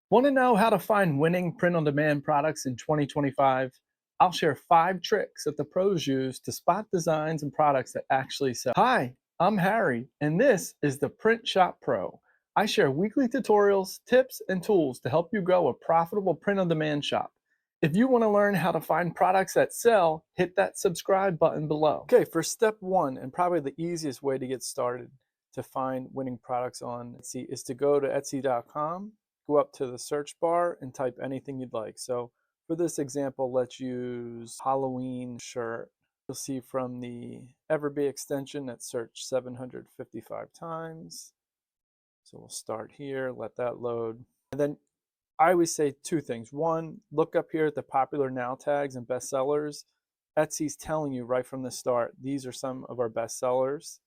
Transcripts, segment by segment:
Want to know how to find winning print on demand products in 2025? I'll share 5 tricks that the pros use to spot designs and products that actually sell. Hi, I'm Harry, and this is the Print Shop Pro. I share weekly tutorials, tips, and tools to help you grow a profitable print on demand shop. If you want to learn how to find products that sell, hit that subscribe button below. Okay, for step one, and probably the easiest way to get started to find winning products on Etsy is to go to Etsy.com, go up to the search bar and type anything you'd like. So for this example, let's use Halloween shirt. You'll see from the EverBee extension that searched 755 times. So we'll start here, let that load. And then I always say 2 things. One, look up here at the popular now tags and bestsellers. Etsy's telling you right from the start, these are some of our bestsellers.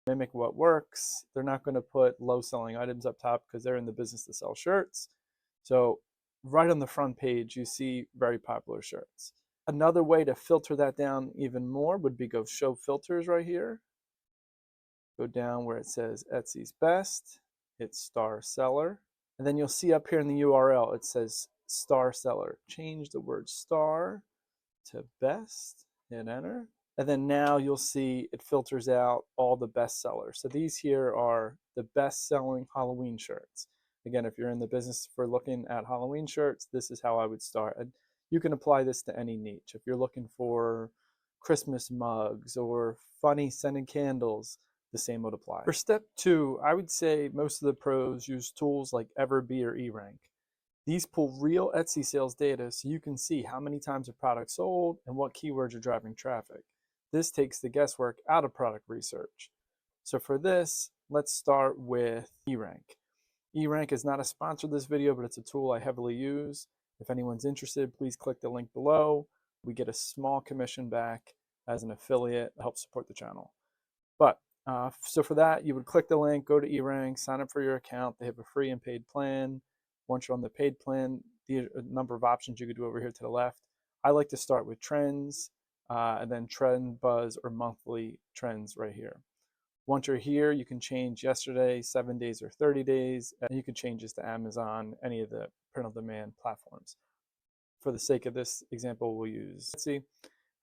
Mimic what works. They're not going to put low selling items up top because they're in the business to sell shirts. So right on the front page, you see very popular shirts. Another way to filter that down even more would be go show filters right here. Go down where it says Etsy's best, hit star seller. And then you'll see up here in the URL, it says star seller. Change the word star to best, hit enter. And then now you'll see it filters out all the best sellers. So these here are the best selling Halloween shirts. Again, if you're in the business for looking at Halloween shirts, this is how I would start. And you can apply this to any niche. If you're looking for Christmas mugs or funny scented candles, the same would apply. For step two, I would say most of the pros use tools like EverBee or eRank. These pull real Etsy sales data so you can see how many times a product sold and what keywords are driving traffic. This takes the guesswork out of product research. So for this, let's start with eRank. eRank is not a sponsor of this video, but it's a tool I heavily use. If anyone's interested, please click the link below. We get a small commission back as an affiliate to help support the channel. But so for that, you would click the link, go to eRank, sign up for your account. They have a free and paid plan. Once you're on the paid plan, the number of options you could do over here to the left. I like to start with trends and then trend buzz or monthly trends right here. Once you're here, you can change yesterday, 7 days, or 30 days. And you can change this to Amazon, any of the print on demand platforms. For the sake of this example, we'll use Etsy.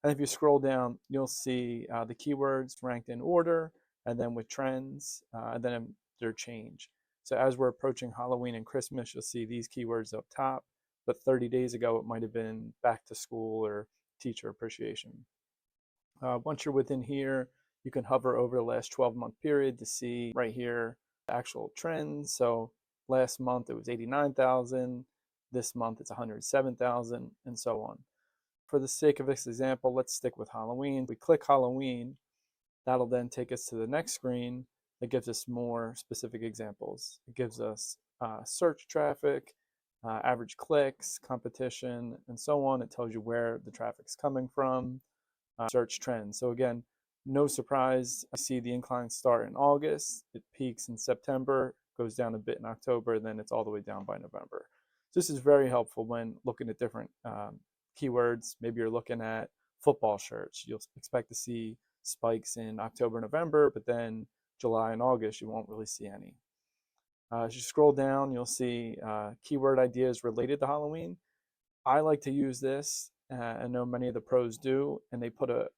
And if you scroll down, you'll see the keywords ranked in order, and then with trends, and then their change. So as we're approaching Halloween and Christmas, you'll see these keywords up top, but 30 days ago, it might have been back to school or teacher appreciation. Once you're within here, you can hover over the last 12-month period to see right here the actual trends. So last month it was 89,000, this month it's 107,000, and so on. For the sake of this example, let's stick with Halloween. We click Halloween, that'll then take us to the next screen that gives us more specific examples. It gives us search traffic, average clicks, competition, and so on. It tells you where the traffic's coming from, search trends. So again, no surprise, I see the incline start in August, it peaks in September, goes down a bit in October, and then it's all the way down by November. So this is very helpful when looking at different keywords. Maybe you're looking at football shirts. You'll expect to see spikes in October, November, but then July and August, you won't really see any. As you scroll down, you'll see keyword ideas related to Halloween. I like to use this. I know many of the pros do, and they put a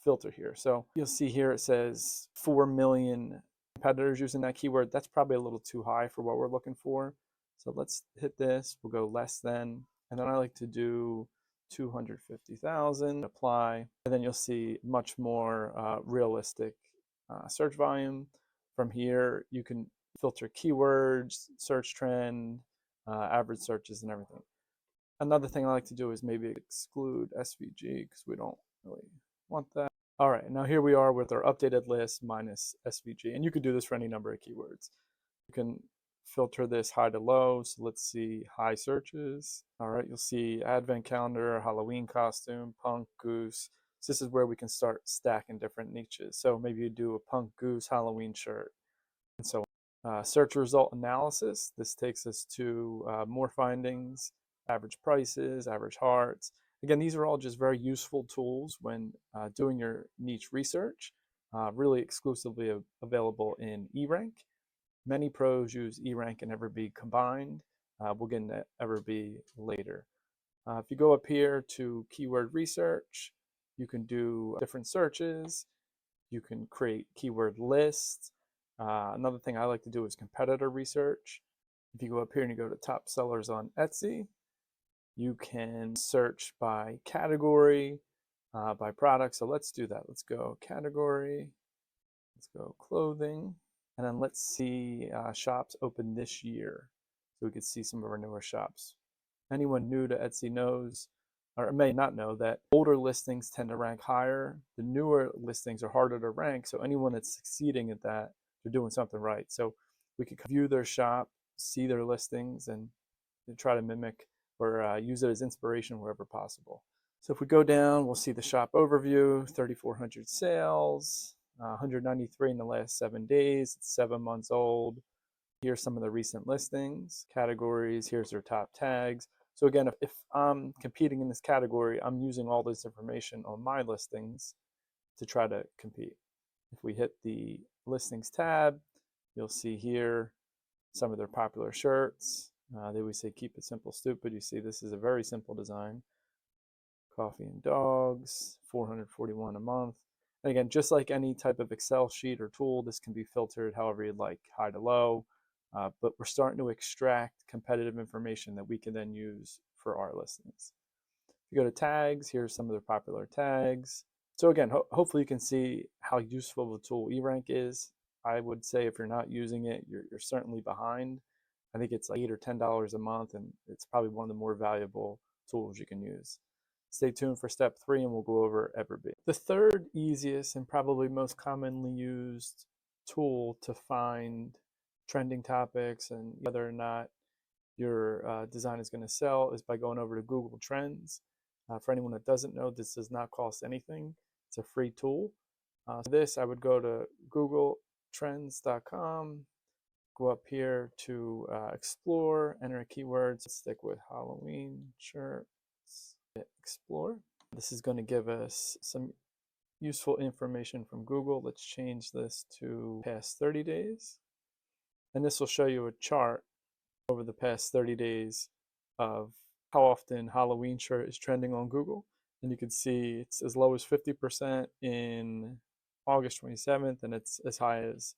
filter here. So you'll see here it says 4 million competitors using that keyword. That's probably a little too high for what we're looking for. So let's hit this. We'll go less than, and then I like to do 250,000, apply, and then you'll see much more realistic search volume. From here, you can filter keywords, search trend, average searches, and everything. Another thing I like to do is maybe exclude SVG because we don't really want that. All right, now here we are with our updated list minus SVG, and you could do this for any number of keywords. You can filter this high to low, so let's see high searches. All right, you'll see advent calendar, Halloween costume, punk, goose. So this is where we can start stacking different niches. So maybe you do a punk goose Halloween shirt, and so on. Search result analysis. This takes us to more findings, average prices, average hearts. Again, these are all just very useful tools when doing your niche research, really exclusively available in eRank. Many pros use eRank and EverBee combined. We'll get into EverBee later. If you go up here to keyword research, you can do different searches. You can create keyword lists. Another thing I like to do is competitor research. If you go up here and you go to top sellers on Etsy, you can search by category, by product. So let's do that. Let's go category. Let's go clothing. And then let's see shops open this year. So we could see some of our newer shops. Anyone new to Etsy knows, or may not know, that older listings tend to rank higher. The newer listings are harder to rank. So anyone that's succeeding at that, they're doing something right. So we could view their shop, see their listings, and try to mimic or use it as inspiration wherever possible. So if we go down, we'll see the shop overview, 3,400 sales, 193 in the last 7 days. It's 7 months old. Here's some of the recent listings, categories. Here's their top tags. So again, if I'm competing in this category, I'm using all this information on my listings to try to compete. If we hit the listings tab, you'll see here some of their popular shirts. They always say keep it simple, stupid. You see this is a very simple design. Coffee and dogs, 441 a month. And again, just like any type of Excel sheet or tool, this can be filtered however you'd like, high to low. But we're starting to extract competitive information that we can then use for our listings. If you go to tags, here's some of the popular tags. So again, hopefully you can see how useful the tool eRank is. I would say if you're not using it, you're certainly behind. I think it's like $8 or $10 a month, and it's probably one of the more valuable tools you can use. Stay tuned for step 3 and we'll go over EverBee. The third easiest and probably most commonly used tool to find trending topics and whether or not your design is going to sell is by going over to Google Trends. For anyone that doesn't know, this does not cost anything. It's a free tool. For this, I would go to googletrends.com, go up here to explore, enter keywords. Let's stick with Halloween shirts, hit explore. This is going to give us some useful information from Google. Let's change this to past 30 days. And this will show you a chart over the past 30 days of how often Halloween shirt is trending on Google. And you can see it's as low as 50% in August 27th, and it's as high as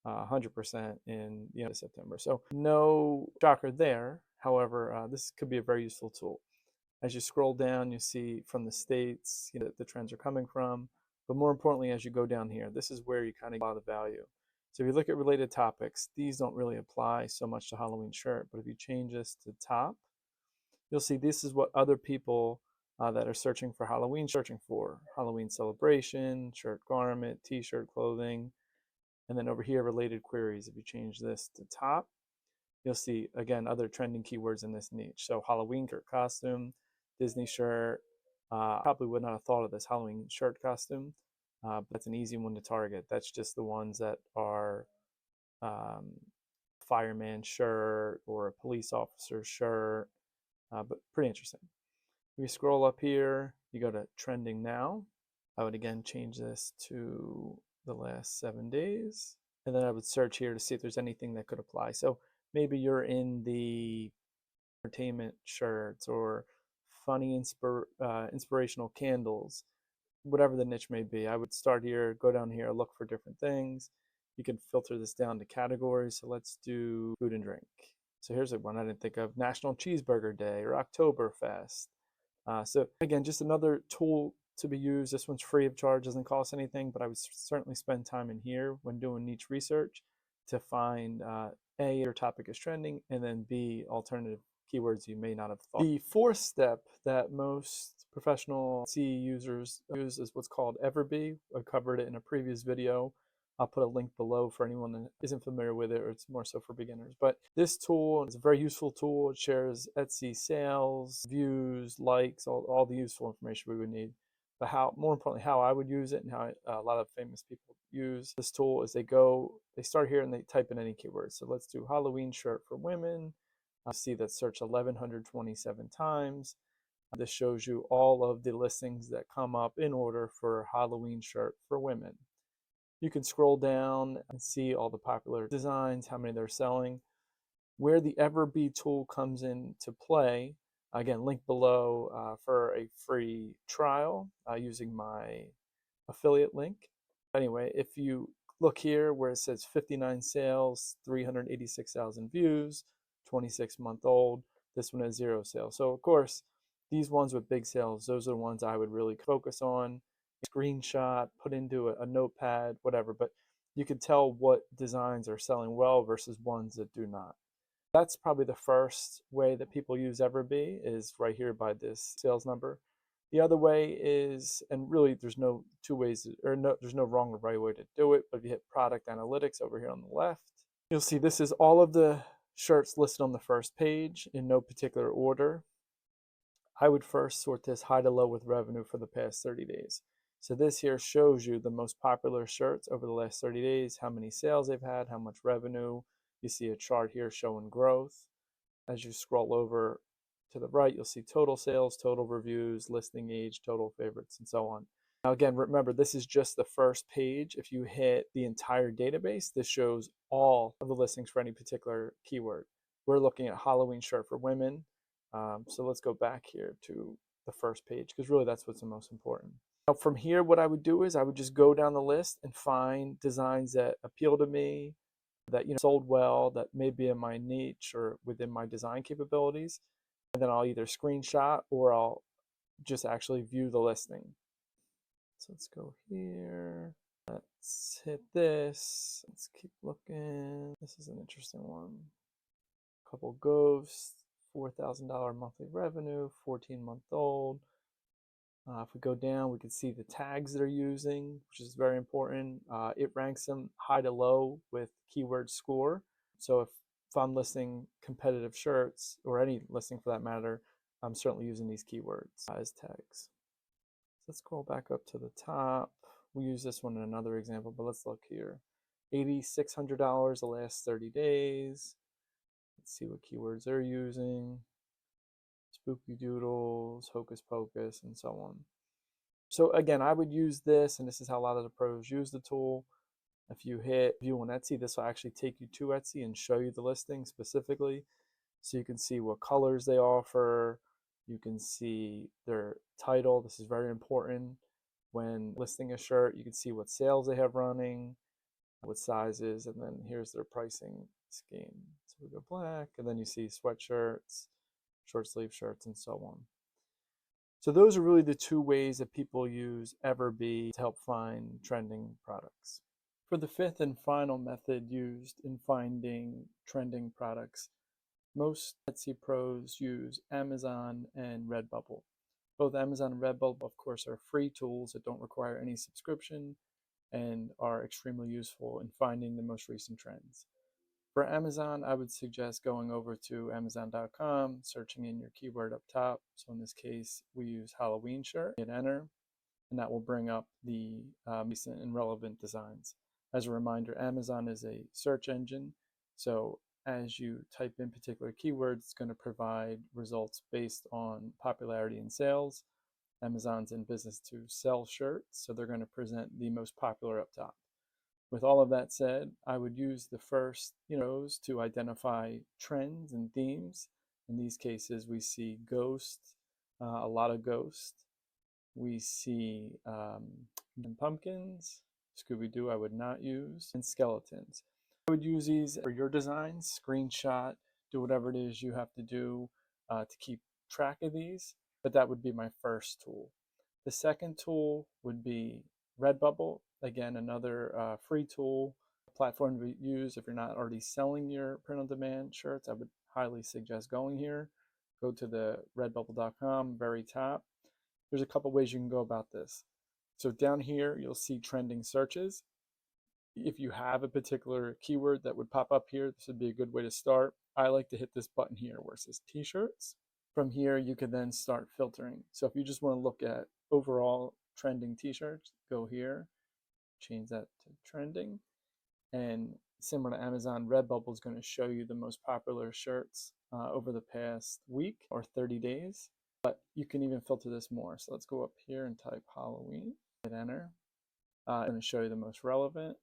100% in the end of September. So no shocker there. However, this could be a very useful tool. As you scroll down, you see from the states the trends are coming from. But more importantly, as you go down here, this is where you kind of get a lot of value. So if you look at related topics, these don't really apply so much to Halloween shirt. But if you change this to top, you'll see this is what other people that are searching for Halloween searching for. Halloween celebration, shirt garment, t-shirt clothing. And then over here, related queries. If you change this to top, you'll see, again, other trending keywords in this niche. So Halloween shirt costume, Disney shirt. Probably would not have thought of this Halloween shirt costume. But that's an easy one to target. That's just the ones that are fireman shirt or a police officer shirt, but pretty interesting. If you scroll up here, you go to trending now. I would again change this to the last 7 days, and then I would search here to see if there's anything that could apply. So maybe you're in the entertainment shirts or funny inspirational candles, whatever the niche may be. I would start here, go down here, look for different things. You can filter this down to categories. So let's do food and drink. So here's one I didn't think of: National Cheeseburger Day or Oktoberfest. So again, just another tool to be used. This one's free of charge, doesn't cost anything, but I would certainly spend time in here when doing niche research to find A, your topic is trending, and then B, alternative keywords you may not have thought. The fourth step that most professional C users use is what's called EverBee. I covered it in a previous video. I'll put a link below for anyone that isn't familiar with it, or it's more so for beginners. But this tool is a very useful tool. It shares Etsy sales, views, likes, all the useful information we would need. But more importantly, how I would use it and how a lot of famous people use this tool is they start here and they type in any keyword. So let's do Halloween shirt for women. I see that search 1,127 times. This shows you all of the listings that come up in order for Halloween shirt for women. You can scroll down and see all the popular designs, how many they're selling. Where the EverBee tool comes into play, again, link below for a free trial using my affiliate link. Anyway, if you look here where it says 59 sales, 386,000 views, 26-month-old, this one has 0 sales. So of course, these ones with big sales, those are the ones I would really focus on. Screenshot, put into a notepad, whatever, but you can tell what designs are selling well versus ones that do not. That's probably the first way that people use EverBee is right here by this sales number. The other way is, and really there's no two ways, or no, there's no wrong or right way to do it, but if you hit product analytics over here on the left, you'll see this is all of the shirts listed on the first page in no particular order. I would first sort this high to low with revenue for the past 30 days. So this here shows you the most popular shirts over the last 30 days, how many sales they've had, how much revenue. You see a chart here showing growth. As you scroll over to the right, you'll see total sales, total reviews, listing age, total favorites, and so on. Now again, remember, this is just the first page. If you hit the entire database, this shows all of the listings for any particular keyword. We're looking at Halloween shirt for women. So let's go back here to the first page because really that's what's the most important. Now from here, what I would do is I would just go down the list and find designs that appeal to me, that sold well, that may be in my niche or within my design capabilities, and then I'll either screenshot or I'll just actually view the listing. So let's go here. Let's hit this. Let's keep looking. This is an interesting one. Couple ghosts, $4,000 monthly revenue, 14-month-old. If we go down, we can see the tags they're using, which is very important. It ranks them high to low with keyword score. So if I'm listing competitive shirts, or any listing for that matter, I'm certainly using these keywords as tags. Let's scroll back up to the top. We use this one in another example, but let's look here. $8,600 the last 30 days. Let's see what keywords they're using. Spooky doodles, hocus pocus, and so on. So again, I would use this, and this is how a lot of the pros use the tool. If you hit view on Etsy, this will actually take you to Etsy and show you the listing specifically. So you can see what colors they offer. You can see their title. This is very important when listing a shirt. You can see what sales they have running, what sizes, and then here's their pricing scheme. So we go black, and then you see sweatshirts, short sleeve shirts, and so on. So those are really the two ways that people use EverBee to help find trending products. For the fifth and final method used in finding trending products, most Etsy pros use Amazon and Redbubble. Both Amazon and Redbubble, of course, are free tools that don't require any subscription and are extremely useful in finding the most recent trends. For Amazon, I would suggest going over to Amazon.com, searching in your keyword up top. So in this case, we use Halloween shirt, hit enter, and that will bring up the recent and relevant designs. As a reminder, Amazon is a search engine, so as you type in particular keywords, it's going to provide results based on popularity and sales. Amazon's in business to sell shirts, so they're going to present the most popular up top. With all of that said, I would use the first rows to identify trends and themes. In these cases, we see ghost, a lot of ghost. We see pumpkins, Scooby-Doo I would not use, and skeletons. I would use these for your designs, screenshot, do whatever it is you have to do to keep track of these, but that would be my first tool. The second tool would be Redbubble. Again, another free tool, platform to use if you're not already selling your print-on-demand shirts. I would highly suggest going here. Go to the redbubble.com, very top. There's a couple ways you can go about this. So down here, you'll see trending searches. If you have a particular keyword that would pop up here, this would be a good way to start. I like to hit this button here where it says t-shirts. From here, you can then start filtering. So if you just want to look at overall trending t-shirts, go here, change that to trending. And similar to Amazon, Redbubble is going to show you the most popular shirts over the past week or 30 days. But you can even filter this more. So let's go up here and type Halloween, hit enter. I'm going to show you the most relevant.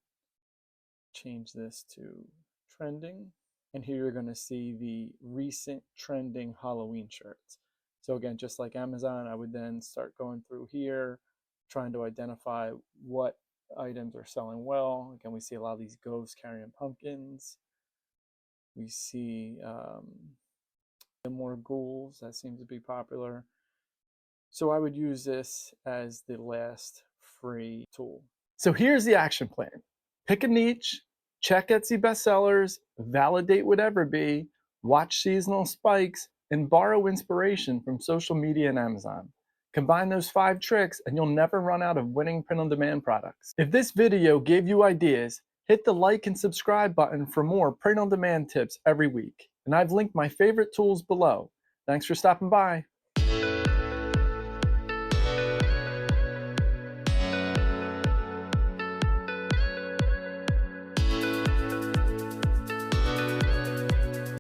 Change this to trending. And here you're going to see the recent trending Halloween shirts. So again, just like Amazon, I would then start going through here, trying to identify what items are selling well. Again, we see a lot of these ghosts carrying pumpkins. We see more ghouls. That seems to be popular. So I would use this as the last free tool. So here's the action plan. Pick a niche, check Etsy bestsellers, validate with EverBee, watch seasonal spikes, and borrow inspiration from social media and Amazon. Combine those 5 tricks and you'll never run out of winning print-on-demand products. If this video gave you ideas, hit the like and subscribe button for more print-on-demand tips every week. And I've linked my favorite tools below. Thanks for stopping by.